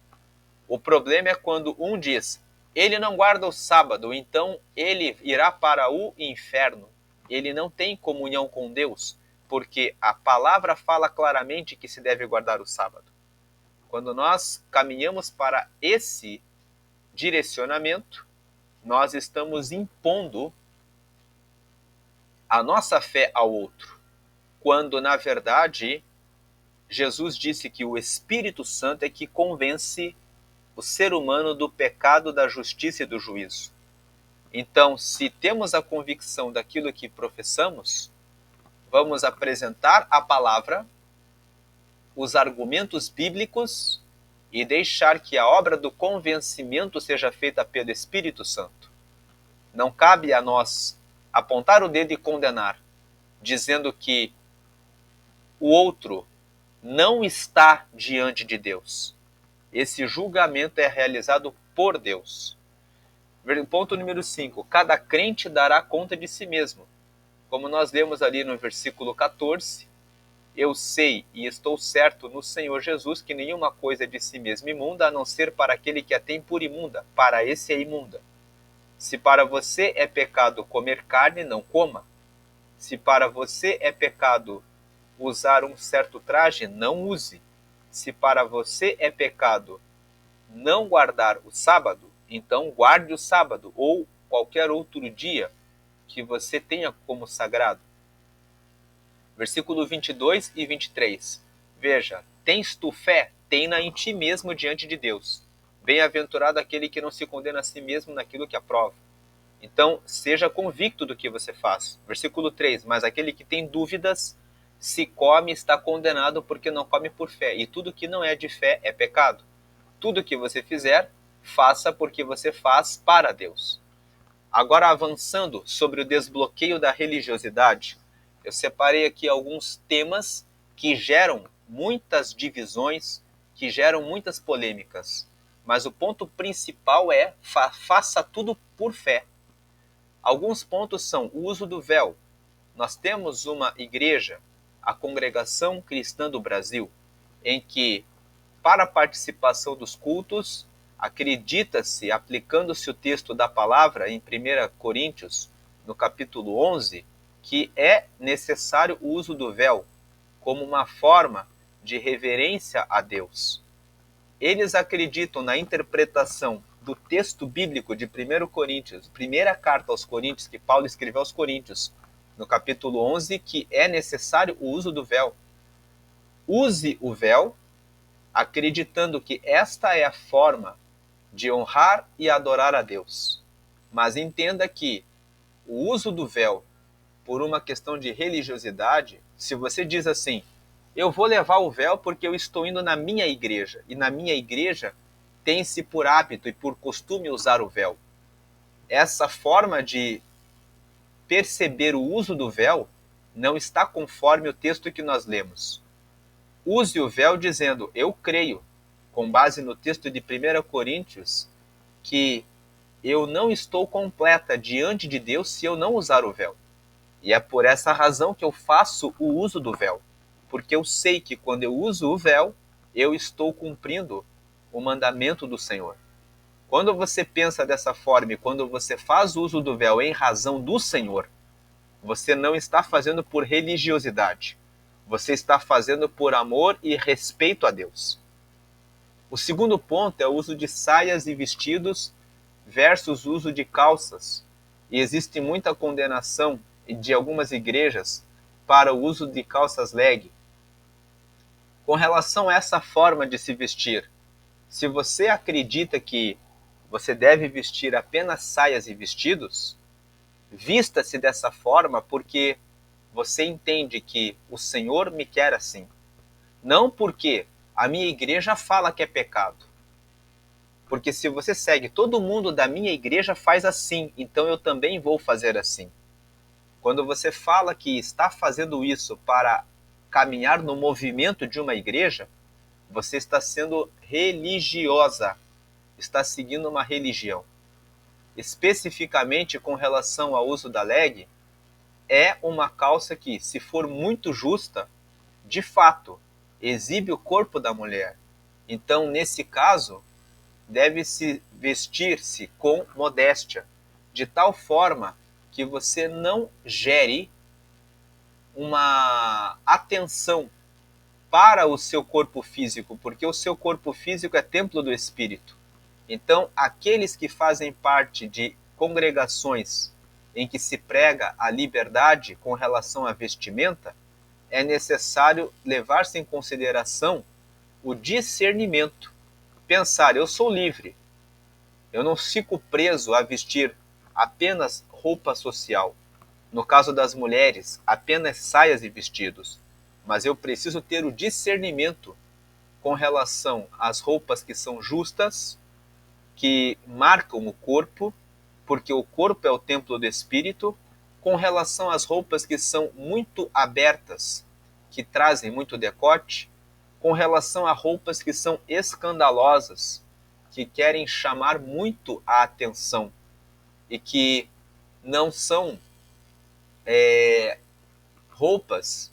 O problema é quando um diz, ele não guarda o sábado, então ele irá para o inferno. Ele não tem comunhão com Deus, porque a palavra fala claramente que se deve guardar o sábado. Quando nós caminhamos para esse direcionamento, nós estamos impondo a nossa fé ao outro, quando, na verdade, Jesus disse que o Espírito Santo é que convence o ser humano do pecado, da justiça e do juízo. Então, se temos a convicção daquilo que professamos, vamos apresentar a palavra, os argumentos bíblicos e deixar que a obra do convencimento seja feita pelo Espírito Santo. Não cabe a nós apontar o dedo e condenar, dizendo que o outro não está diante de Deus. Esse julgamento é realizado por Deus. Ponto número 5. Cada crente dará conta de si mesmo. Como nós lemos ali no versículo 14, eu sei e estou certo no Senhor Jesus que nenhuma coisa é de si mesma imunda, a não ser para aquele que a tem por imunda, para esse é imunda. Se para você é pecado comer carne, não coma. Se para você é pecado usar um certo traje, não use. Se para você é pecado não guardar o sábado, então guarde o sábado ou qualquer outro dia que você tenha como sagrado. Versículo 22 e 23. Veja, tens tu fé? Tem-na em ti mesmo diante de Deus. Bem-aventurado aquele que não se condena a si mesmo naquilo que aprova. Então, seja convicto do que você faz. Versículo 3. Mas aquele que tem dúvidas, se come, está condenado porque não come por fé. E tudo que não é de fé é pecado. Tudo que você fizer, faça porque você faz para Deus. Agora, avançando sobre o desbloqueio da religiosidade, eu separei aqui alguns temas que geram muitas divisões, que geram muitas polêmicas. Mas o ponto principal é faça tudo por fé. Alguns pontos são o uso do véu. Nós temos uma igreja, a Congregação Cristã do Brasil, em que, para a participação dos cultos, acredita-se, aplicando-se o texto da palavra em 1 Coríntios, no capítulo 11, que é necessário o uso do véu como uma forma de reverência a Deus. Eles acreditam na interpretação do texto bíblico de 1 Coríntios, primeira carta aos Coríntios, que Paulo escreveu aos Coríntios, no capítulo 11, que é necessário o uso do véu. Use o véu, acreditando que esta é a forma de honrar e adorar a Deus. Mas entenda que o uso do véu, por uma questão de religiosidade, se você diz assim, eu vou levar o véu porque eu estou indo na minha igreja, e na minha igreja tem-se por hábito e por costume usar o véu. Essa forma de perceber o uso do véu não está conforme o texto que nós lemos. Use o véu dizendo, eu creio, com base no texto de 1 Coríntios, que eu não estou completa diante de Deus se eu não usar o véu. E é por essa razão que eu faço o uso do véu, porque eu sei que quando eu uso o véu, eu estou cumprindo o mandamento do Senhor. Quando você pensa dessa forma e quando você faz uso do véu em razão do Senhor, você não está fazendo por religiosidade. Você está fazendo por amor e respeito a Deus. O segundo ponto é o uso de saias e vestidos versus o uso de calças. E existe muita condenação de algumas igrejas para o uso de calças leg. Com relação a essa forma de se vestir, se você acredita que você deve vestir apenas saias e vestidos, vista-se dessa forma porque você entende que o Senhor me quer assim. Não porque a minha igreja fala que é pecado. Porque se você segue todo mundo da minha igreja faz assim, então eu também vou fazer assim. Quando você fala que está fazendo isso para caminhar no movimento de uma igreja, você está sendo religiosa, está seguindo uma religião. Especificamente com relação ao uso da leg, é uma calça que, se for muito justa, de fato, exibe o corpo da mulher. Então, nesse caso, deve-se vestir-se com modéstia, de tal forma que você não gere uma atenção para o seu corpo físico, porque o seu corpo físico é templo do Espírito. Então, aqueles que fazem parte de congregações em que se prega a liberdade com relação à vestimenta, é necessário levar-se em consideração o discernimento. Pensar, eu sou livre, eu não fico preso a vestir apenas roupa social. No caso das mulheres, apenas saias e vestidos. Mas eu preciso ter o discernimento com relação às roupas que são justas, que marcam o corpo, porque o corpo é o templo do Espírito, com relação às roupas que são muito abertas, que trazem muito decote, com relação a roupas que são escandalosas, que querem chamar muito a atenção e que não são roupas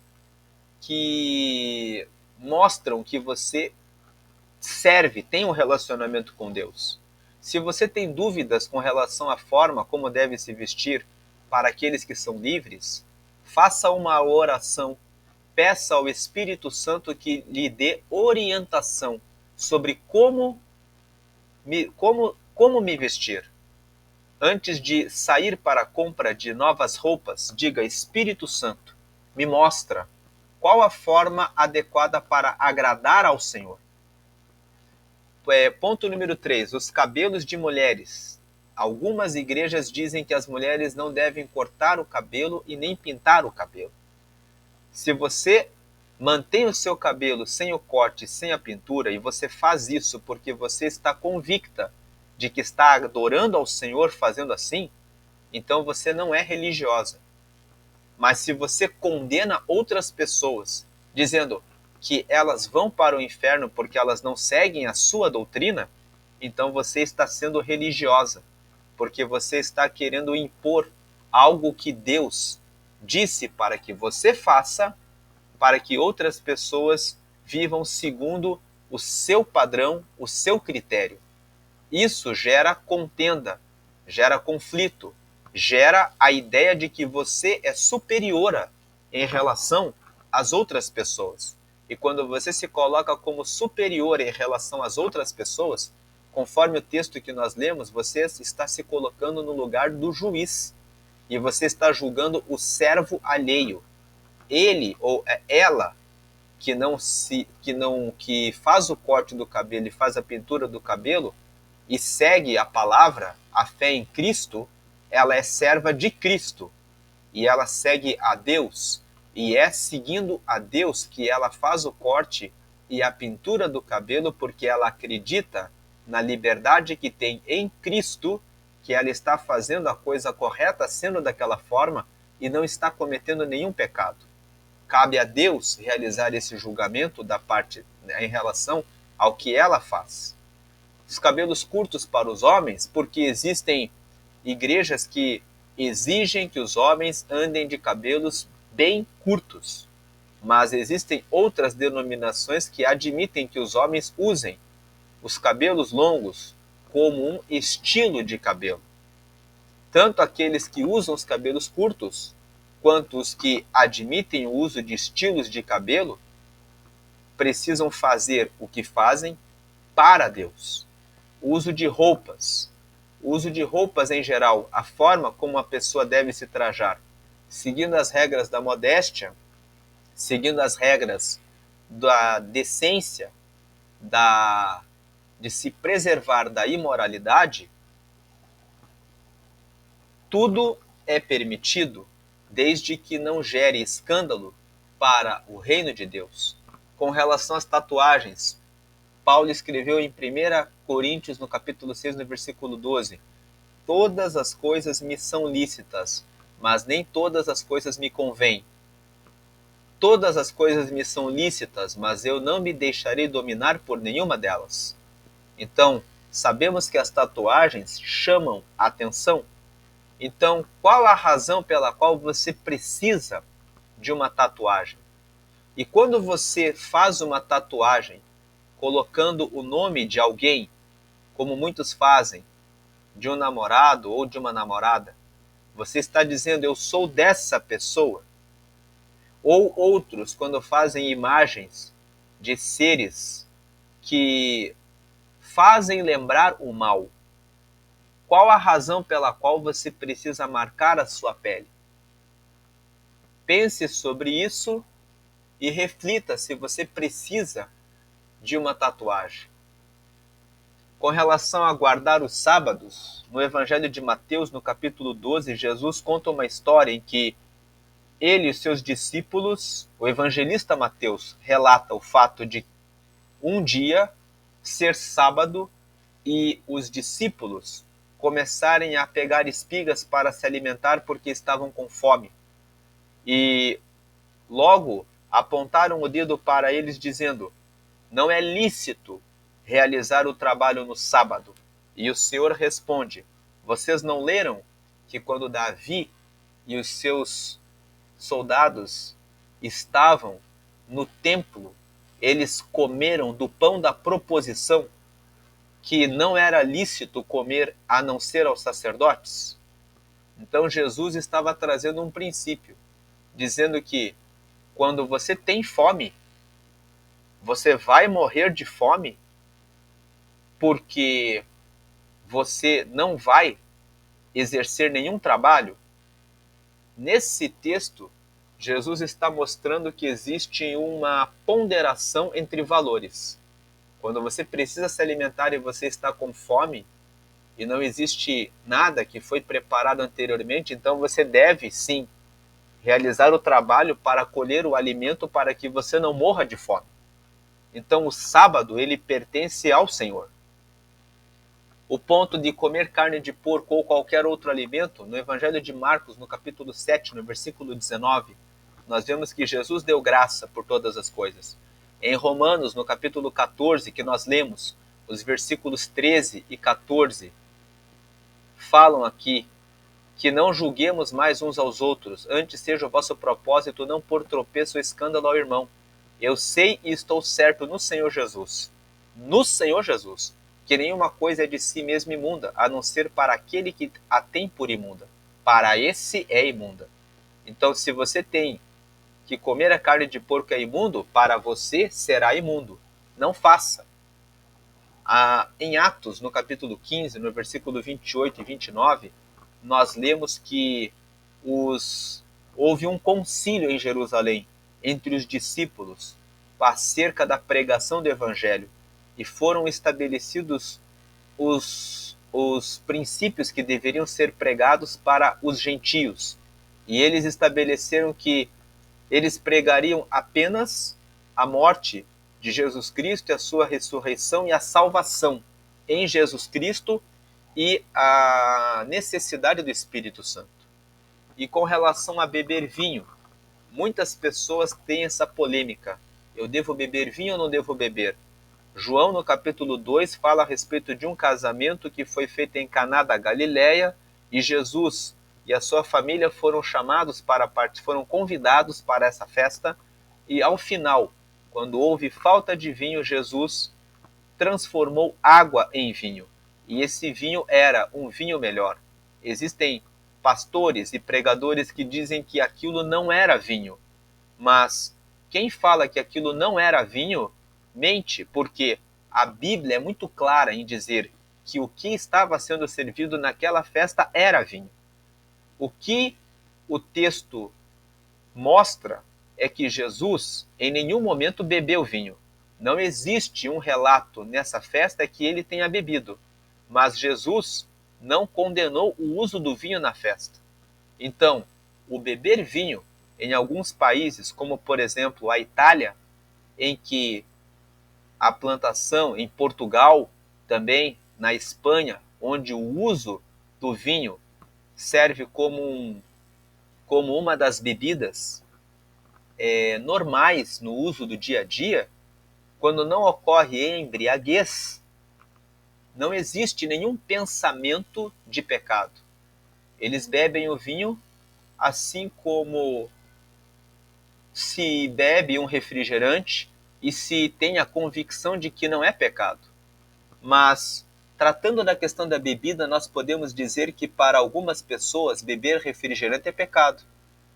que mostram que você serve, tem um relacionamento com Deus. Se você tem dúvidas com relação à forma como deve se vestir para aqueles que são livres, faça uma oração, peça ao Espírito Santo que lhe dê orientação sobre como me vestir. Antes de sair para a compra de novas roupas, diga: Espírito Santo, me mostra qual a forma adequada para agradar ao Senhor. Ponto número 3, os cabelos de mulheres. Algumas igrejas dizem que as mulheres não devem cortar o cabelo e nem pintar o cabelo. Se você mantém o seu cabelo sem o corte, sem a pintura, e você faz isso porque você está convicta de que está adorando ao Senhor fazendo assim, então você não é religiosa. Mas se você condena outras pessoas, dizendo que elas vão para o inferno porque elas não seguem a sua doutrina, então você está sendo religiosa, porque você está querendo impor algo que Deus disse para que você faça, para que outras pessoas vivam segundo o seu padrão, o seu critério. Isso gera contenda, gera conflito, gera a ideia de que você é superior em relação às outras pessoas. E quando você se coloca como superior em relação às outras pessoas, conforme o texto que nós lemos, você está se colocando no lugar do juiz. E você está julgando o servo alheio. Ele ou ela que faz o corte do cabelo e faz a pintura do cabelo e segue a palavra, a fé em Cristo, ela é serva de Cristo e ela segue a Deus, e é seguindo a Deus que ela faz o corte e a pintura do cabelo, porque ela acredita na liberdade que tem em Cristo, que ela está fazendo a coisa correta sendo daquela forma e não está cometendo nenhum pecado. Cabe a Deus realizar esse julgamento da parte em relação ao que ela faz. Os cabelos curtos para os homens, porque existem igrejas que exigem que os homens andem de cabelos bem curtos, mas existem outras denominações que admitem que os homens usem os cabelos longos como um estilo de cabelo. Tanto aqueles que usam os cabelos curtos, quanto os que admitem o uso de estilos de cabelo precisam fazer o que fazem para Deus. O uso de roupas. O uso de roupas em geral, a forma como a pessoa deve se trajar, seguindo as regras da modéstia, seguindo as regras da decência, de se preservar da imoralidade, tudo é permitido, desde que não gere escândalo para o reino de Deus. Com relação às tatuagens, Paulo escreveu em 1 Coríntios, no capítulo 6, no versículo 12, todas as coisas me são lícitas, mas nem todas as coisas me convêm. Todas as coisas me são lícitas, mas eu não me deixarei dominar por nenhuma delas. Então, sabemos que as tatuagens chamam a atenção. Então, qual a razão pela qual você precisa de uma tatuagem? E quando você faz uma tatuagem colocando o nome de alguém, como muitos fazem, de um namorado ou de uma namorada, você está dizendo, eu sou dessa pessoa. Ou outros, quando fazem imagens de seres que fazem lembrar o mal. Qual a razão pela qual você precisa marcar a sua pele? Pense sobre isso e reflita se você precisa de uma tatuagem. Com relação a guardar os sábados, no Evangelho de Mateus, no capítulo 12, Jesus conta uma história em que ele e seus discípulos, o evangelista Mateus, relata o fato de um dia ser sábado e os discípulos começarem a pegar espigas para se alimentar porque estavam com fome. E logo apontaram o dedo para eles dizendo, não é lícito realizar o trabalho no sábado. E o Senhor responde, vocês não leram que quando Davi e os seus soldados estavam no templo, eles comeram do pão da proposição, que não era lícito comer a não ser aos sacerdotes? Então Jesus estava trazendo um princípio, dizendo que quando você tem fome, você vai morrer de fome porque você não vai exercer nenhum trabalho? Nesse texto, Jesus está mostrando que existe uma ponderação entre valores. Quando você precisa se alimentar e você está com fome, e não existe nada que foi preparado anteriormente, então você deve, sim, realizar o trabalho para colher o alimento para que você não morra de fome. Então o sábado, ele pertence ao Senhor. O ponto de comer carne de porco ou qualquer outro alimento, no Evangelho de Marcos, no capítulo 7, no versículo 19, nós vemos que Jesus deu graça por todas as coisas. Em Romanos, no capítulo 14, que nós lemos, os versículos 13 e 14, falam aqui que não julguemos mais uns aos outros, antes seja o vosso propósito não pôr tropeço ou escândalo ao irmão. Eu sei e estou certo no Senhor Jesus, que nenhuma coisa é de si mesma imunda, a não ser para aquele que a tem por imunda. Para esse é imunda. Então, se você tem que comer a carne de porco é imundo, para você será imundo. Não faça. Em Atos, no capítulo 15, no versículo 28 e 29, nós lemos que houve um concílio em Jerusalém entre os discípulos acerca da pregação do evangelho e foram estabelecidos os princípios que deveriam ser pregados para os gentios. E eles estabeleceram que eles pregariam apenas a morte de Jesus Cristo e a sua ressurreição e a salvação em Jesus Cristo e a necessidade do Espírito Santo. E com relação a beber vinho, muitas pessoas têm essa polêmica. Eu devo beber vinho ou não devo beber? João, no capítulo 2, fala a respeito de um casamento que foi feito em Caná da Galileia e Jesus e a sua família foram foram convidados para essa festa e ao final, quando houve falta de vinho, Jesus transformou água em vinho. E esse vinho era um vinho melhor. Existem pastores e pregadores que dizem que aquilo não era vinho. Mas quem fala que aquilo não era vinho, mente, porque a Bíblia é muito clara em dizer que o que estava sendo servido naquela festa era vinho. O que o texto mostra é que Jesus em nenhum momento bebeu vinho. Não existe um relato nessa festa que ele tenha bebido, mas Jesus não condenou o uso do vinho na festa. Então, o beber vinho em alguns países, como por exemplo a Itália, em que a plantação, em Portugal também, na Espanha, onde o uso do vinho serve como uma das bebidas normais no uso do dia a dia, quando não ocorre embriaguez, não existe nenhum pensamento de pecado. Eles bebem o vinho assim como se bebe um refrigerante e se tem a convicção de que não é pecado. Mas, tratando da questão da bebida, nós podemos dizer que para algumas pessoas beber refrigerante é pecado.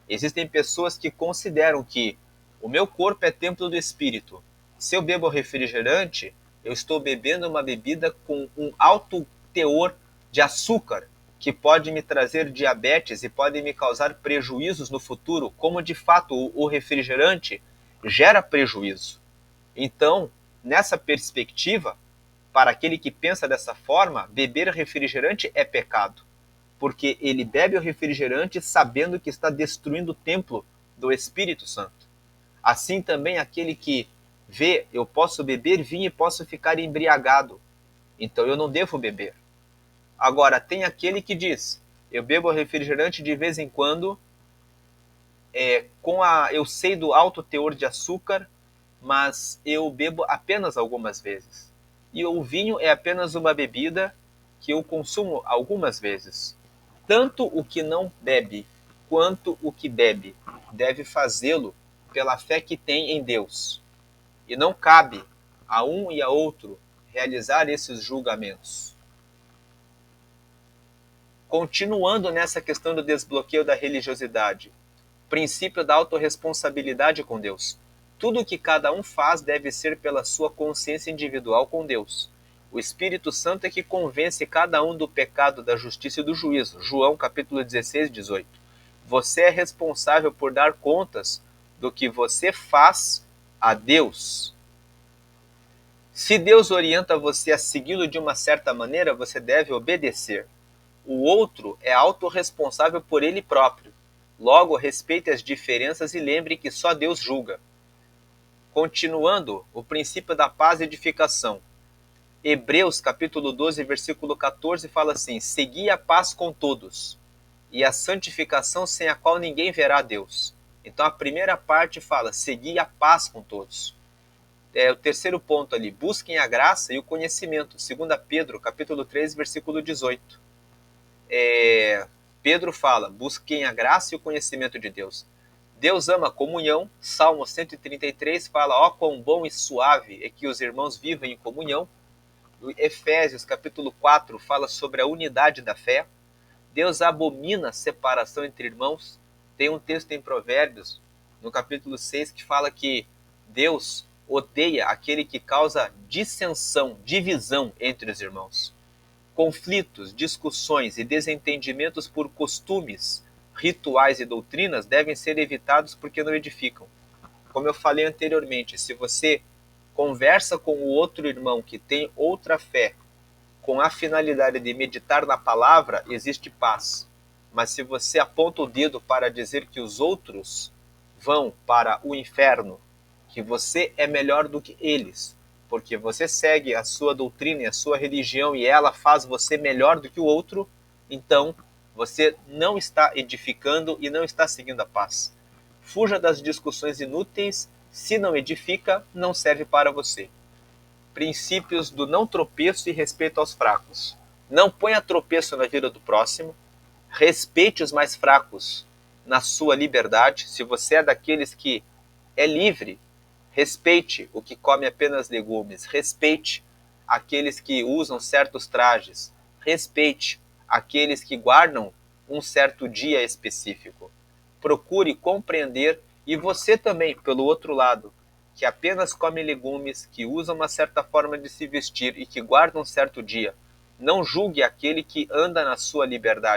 Existem pessoas que consideram que o meu corpo é templo do Espírito. Se eu bebo refrigerante, eu estou bebendo uma bebida com um alto teor de açúcar, que pode me trazer diabetes e pode me causar prejuízos no futuro, como de fato o refrigerante gera prejuízo. Então, nessa perspectiva, para aquele que pensa dessa forma, beber refrigerante é pecado, porque ele bebe o refrigerante sabendo que está destruindo o templo do Espírito Santo. Assim também aquele que vê, eu posso beber vinho e posso ficar embriagado, então eu não devo beber. Agora, tem aquele que diz, eu bebo refrigerante de vez em quando, eu sei do alto teor de açúcar, mas eu bebo apenas algumas vezes. E o vinho é apenas uma bebida que eu consumo algumas vezes. Tanto o que não bebe quanto o que bebe deve fazê-lo pela fé que tem em Deus. E não cabe a um e a outro realizar esses julgamentos. Continuando nessa questão do desbloqueio da religiosidade, princípio da autorresponsabilidade com Deus. Tudo o que cada um faz deve ser pela sua consciência individual com Deus. O Espírito Santo é que convence cada um do pecado, da justiça e do juízo. João capítulo 16, 18. Você é responsável por dar contas do que você faz a Deus. Se Deus orienta você a segui-lo de uma certa maneira, você deve obedecer. O outro é autorresponsável por ele próprio. Logo, respeite as diferenças e lembre que só Deus julga. Continuando, o princípio da paz e edificação. Hebreus capítulo 12, versículo 14 fala assim: segui a paz com todos e a santificação sem a qual ninguém verá Deus. Então a primeira parte fala, segui a paz com todos. O terceiro ponto ali, busquem a graça e o conhecimento. 2 Pedro capítulo 3, versículo 18. Pedro fala, busquem a graça e o conhecimento de Deus. Deus ama a comunhão. Salmo 133 fala, ó quão bom e suave é que os irmãos vivem em comunhão. Efésios capítulo 4 fala sobre a unidade da fé. Deus abomina a separação entre irmãos. Tem um texto em Provérbios, no capítulo 6, que fala que Deus odeia aquele que causa dissensão, divisão entre os irmãos. Conflitos, discussões e desentendimentos por costumes, rituais e doutrinas devem ser evitados porque não edificam. Como eu falei anteriormente, se você conversa com o outro irmão que tem outra fé, com a finalidade de meditar na palavra, existe paz. Mas se você aponta o dedo para dizer que os outros vão para o inferno, que você é melhor do que eles, porque você segue a sua doutrina e a sua religião e ela faz você melhor do que o outro, então você não está edificando e não está seguindo a paz. Fuja das discussões inúteis, se não edifica, não serve para você. Princípios do não tropeço e respeito aos fracos. Não ponha tropeço na vida do próximo, respeite os mais fracos na sua liberdade. Se você é daqueles que é livre, respeite o que come apenas legumes, respeite aqueles que usam certos trajes, respeite aqueles que guardam um certo dia específico. Procure compreender, e você também, pelo outro lado, que apenas come legumes, que usa uma certa forma de se vestir e que guarda um certo dia. Não julgue aquele que anda na sua liberdade.